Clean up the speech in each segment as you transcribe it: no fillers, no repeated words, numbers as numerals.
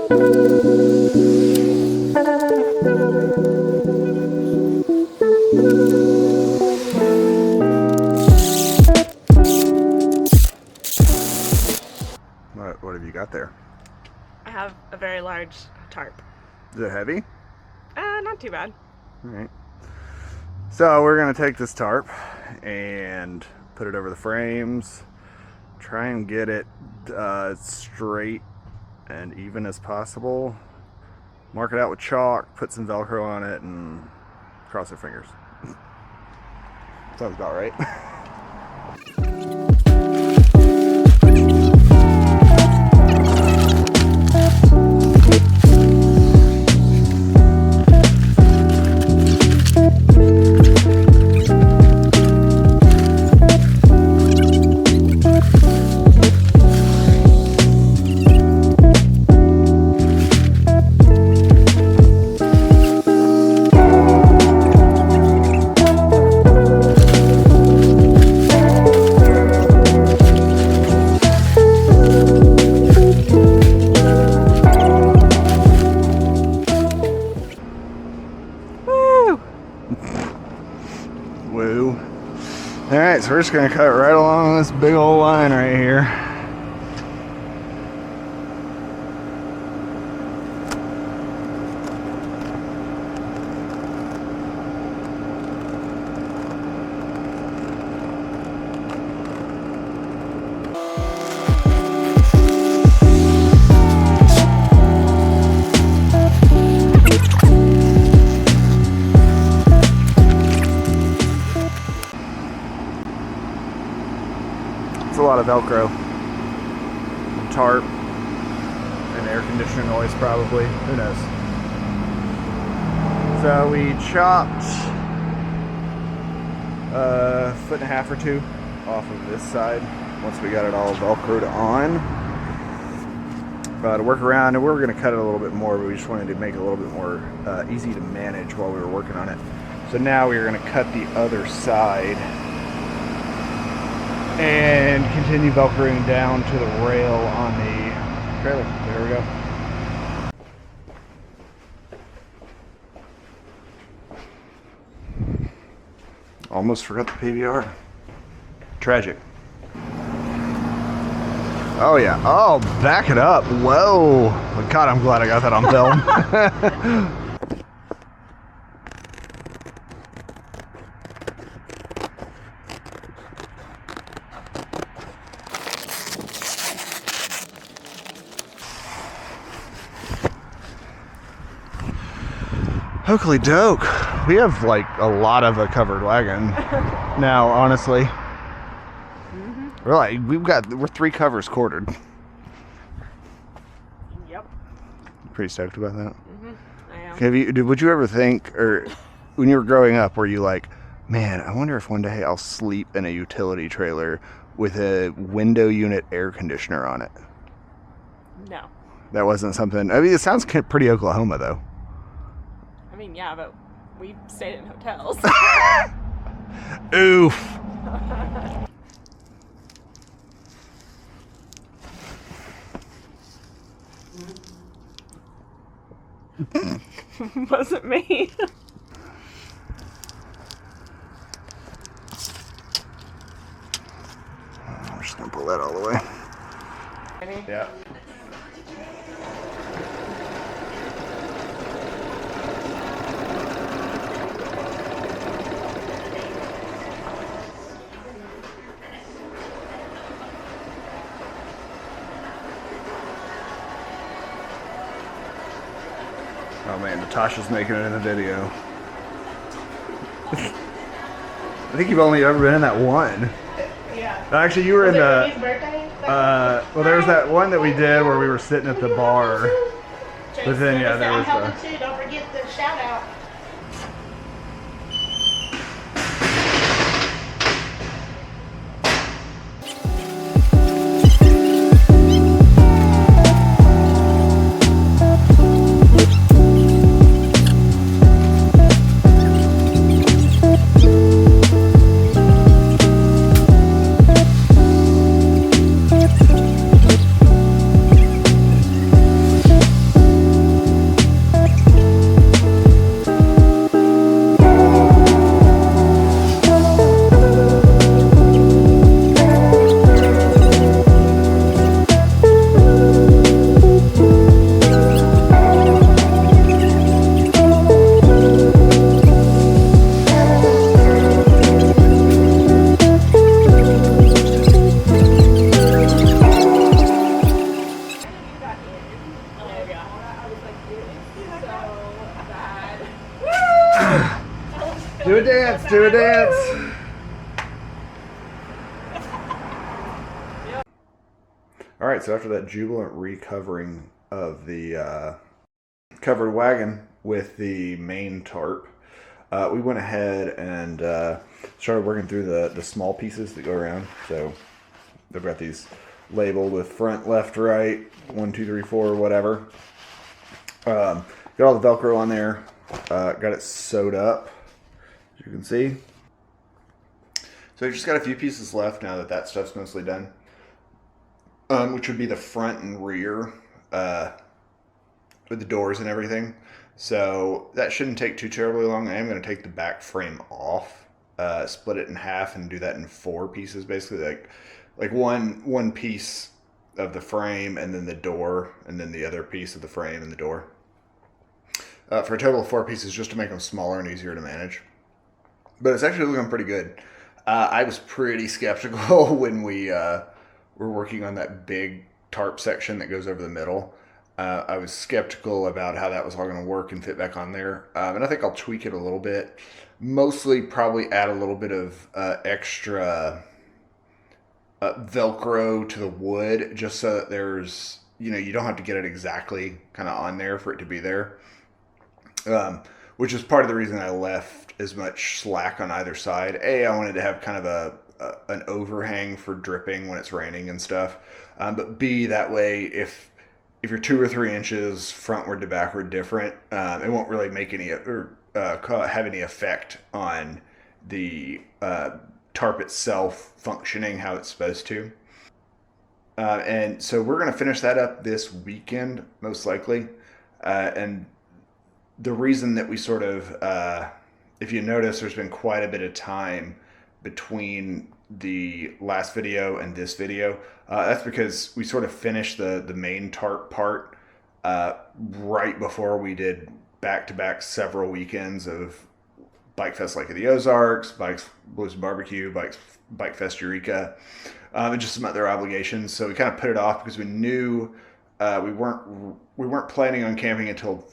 What have you got there? I have a very large tarp. Is it heavy? Not too bad. All right. So we're gonna take this tarp and put it over the frames, try and get it straight and even as possible. Mark it out with chalk, put some Velcro on it, and cross our fingers. Sounds about right. Woo. Alright, so we're just going to cut right along this big old line right here. A lot of Velcro, tarp, and air conditioner noise probably, who knows. So we chopped a 1.5 feet or 2 off of this side once we got it all Velcroed on. To work around, and we were going to cut it a little bit more, but we just wanted to make it a little bit more easy to manage while we were working on it. So now we are going to cut the other side and continue Velcroing down to the rail on the trailer. There we go. Almost forgot the PVR. Tragic. Oh yeah. Oh, back it up. Whoa. God, I'm glad I got that on film. Hokey doke. We have like a lot of a covered wagon now, honestly. We're 3 covers quartered. Yep. Pretty stoked about that. I am. Would you ever think, or when you were growing up, were you like, man, I wonder if one day I'll sleep in a utility trailer with a window unit air conditioner on it? No. That wasn't something. I mean, it sounds pretty Oklahoma though. I mean, yeah, but we stayed in hotels. Oof. Wasn't me. I'm just gonna pull that all the way. Ready? Yeah. Oh man, Natasha's making it in the video. I think you've only ever been in that one. Yeah. Actually, you were in the. Birthday? Well, there was that one that we did where we were sitting at the bar. But then, yeah, there was the. Don't forget the shout out. Do a dance, do a dance. All right, so after that jubilant recovering of the covered wagon with the main tarp, we went ahead and started working through the small pieces that go around. So they've got these labeled with front, left, right, 1, 2, 3, 4, whatever. Got all the Velcro on there. Got it sewed up, as you can see. So we've just got a few pieces left now that that stuff's mostly done. Which would be the front and rear with the doors and everything. So that shouldn't take too terribly long. I am going to take the back frame off, split it in half, and do that in 4 pieces, basically like one piece of the frame and then the door, and then the other piece of the frame and the door. For a total of 4 pieces, just to make them smaller and easier to manage. But it's actually looking pretty good. I was pretty skeptical when we're working on that big tarp section that goes over the middle. I was skeptical about how that was all going to work and fit back on there. And I think I'll tweak it a little bit. Mostly probably add a little bit of extra Velcro to the wood, just so that there's, you don't have to get it exactly kind of on there for it to be there. Which is part of the reason I left as much slack on either side. I wanted to have kind of an overhang for dripping when it's raining and stuff. But B, that way, if you're 2 or 3 inches frontward to backward different, it won't really make any or have any effect on the tarp itself functioning how it's supposed to. And so we're going to finish that up this weekend, most likely. And the reason that we sort of, if you notice, there's been quite a bit of time between the last video and this video. That's because we sort of finished the main tarp part right before we did back-to-back several weekends of Bike Fest Lake of the Ozarks, Bikes Blues Barbecue, Bike Fest Eureka, and just some other obligations. So we kind of put it off because we knew we weren't planning on camping until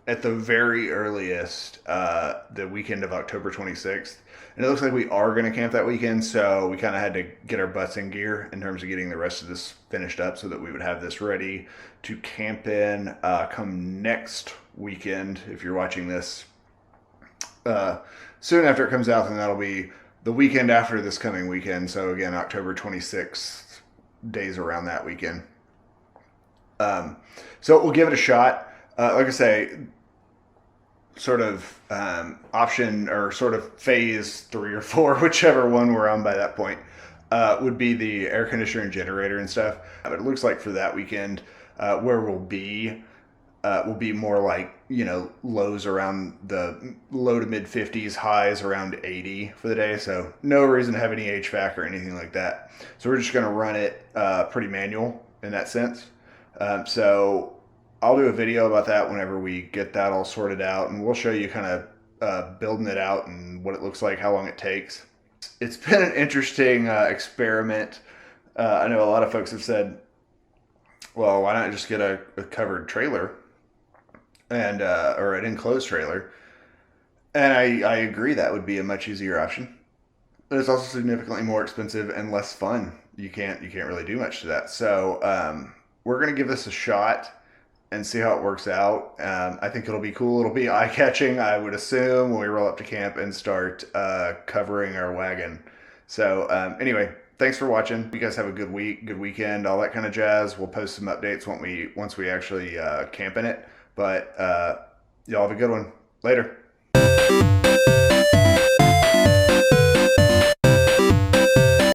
at the very earliest the weekend of October 26th. And it looks like we are going to camp that weekend, so we kind of had to get our butts in gear in terms of getting the rest of this finished up so that we would have this ready to camp in come next weekend. If you're watching this soon after it comes out, then that'll be the weekend after this coming weekend. So again, October 26th, days around that weekend. So we'll give it a shot. Like I say, sort of option or sort of phase 3 or 4, whichever one we're on by that point, would be the air conditioner and generator and stuff. But it looks like for that weekend, where we'll be more like, lows around the low to mid 50s, highs around 80 for the day. So no reason to have any HVAC or anything like that. So we're just going to run it pretty manual in that sense. So I'll do a video about that whenever we get that all sorted out, and we'll show you kind of building it out and what it looks like, how long it takes. It's been an interesting experiment. I know a lot of folks have said, well, why not just get a covered trailer and or an enclosed trailer? And I agree that would be a much easier option. But it's also significantly more expensive and less fun. You can't really do much to that. So we're going to give this a shot and see how it works out. I think it'll be cool. It'll be eye-catching, I would assume, when we roll up to camp and start covering our wagon. So anyway, thanks for watching. You guys have a good week, good weekend, all that kind of jazz. We'll post some updates once we actually camp in it. But y'all have a good one. Later.